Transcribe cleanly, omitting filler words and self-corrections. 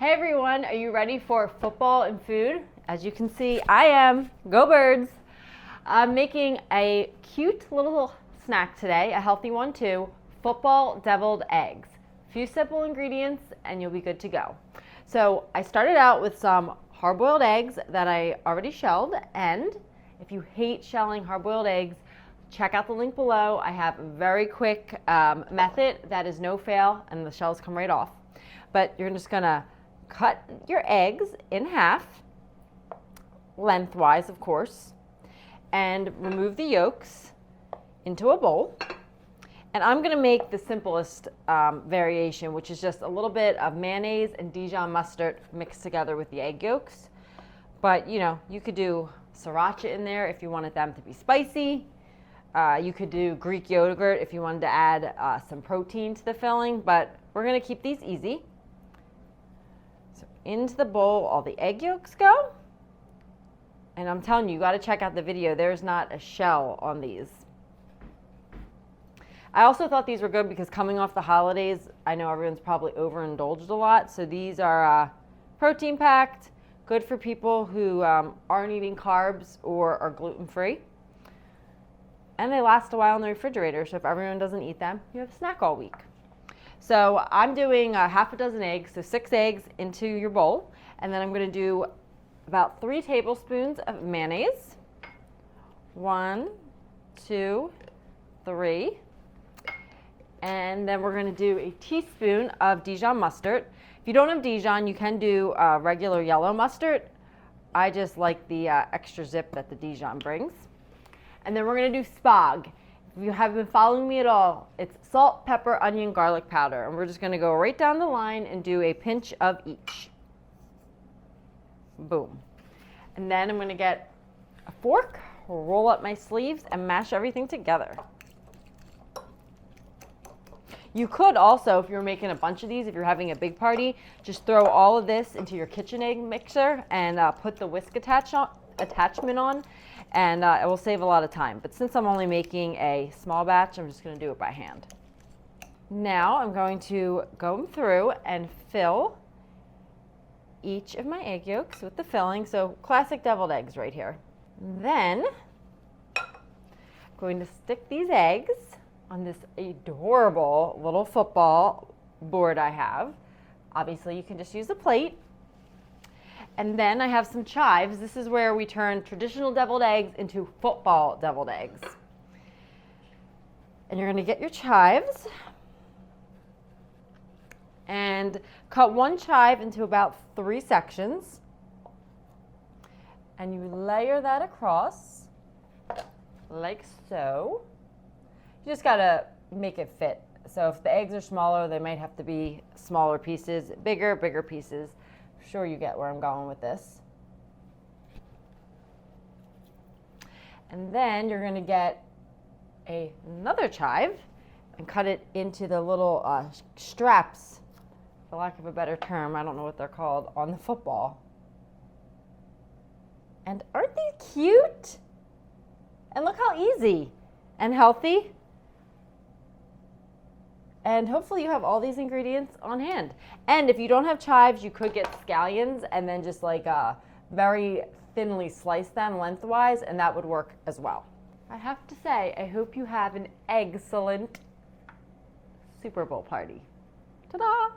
Hey everyone, are you ready for football and food? As you can see, I am. Go Birds! I'm making a cute little snack today, a healthy one too, football deviled eggs. A few simple ingredients and you'll be good to go. So I started out with some hard-boiled eggs that I already shelled, and if you hate shelling hard-boiled eggs, check out the link below. I have a very quick method that is no fail and the shells come right off. But you're just gonna cut your eggs in half, lengthwise of course, and remove the yolks into a bowl. And I'm gonna make the simplest variation, which is just a little bit of mayonnaise and Dijon mustard mixed together with the egg yolks. But you know, you could do sriracha in there if you wanted them to be spicy. You could do Greek yogurt if you wanted to add some protein to the filling, but we're gonna keep these easy. So into the bowl, all the egg yolks go. And I'm telling you, you gotta check out the video. There's not a shell on these. I also thought these were good because coming off the holidays, I know everyone's probably overindulged a lot. So these are protein packed, good for people who aren't eating carbs or are gluten-free. And they last a while in the refrigerator, so if everyone doesn't eat them, you have a snack all week. So I'm doing half a dozen eggs, so 6 eggs into your bowl, and then I'm gonna do about 3 tablespoons of mayonnaise. 1, 2, 3. And then we're gonna do a teaspoon of Dijon mustard. If you don't have Dijon, you can do regular yellow mustard. I just like the extra zip that the Dijon brings. And then we're gonna do SPOG. If you have been following me at all, it's salt, pepper, onion, garlic powder. And we're just gonna go right down the line and do a pinch of each. Boom. And then I'm gonna get a fork, roll up my sleeves, and mash everything together. You could also, if you're making a bunch of these, if you're having a big party, just throw all of this into your KitchenAid mixer and put the whisk attachment on, and it will save a lot of time. But since I'm only making a small batch, I'm just going to do it by hand. Now I'm going to go through and fill each of my egg yolks with the filling. So classic deviled eggs right here. Then I'm going to stick these eggs on this adorable little football board I have. Obviously you can just use a plate. And then I have some chives. This is where we turn traditional deviled eggs into football deviled eggs. And you're gonna get your chives and cut 1 chive into about 3 sections. And you layer that across like so. You just gotta make it fit. So if the eggs are smaller, they might have to be smaller pieces, bigger pieces. I'm sure you get where I'm going with this. And then you're gonna get another chive and cut it into the little straps, for lack of a better term, I don't know what they're called, on the football. And aren't these cute? And look how easy and healthy. And hopefully you have all these ingredients on hand. And if you don't have chives, you could get scallions and then just like very thinly slice them lengthwise, and that would work as well. I have to say, I hope you have an excellent Super Bowl party. Ta-da!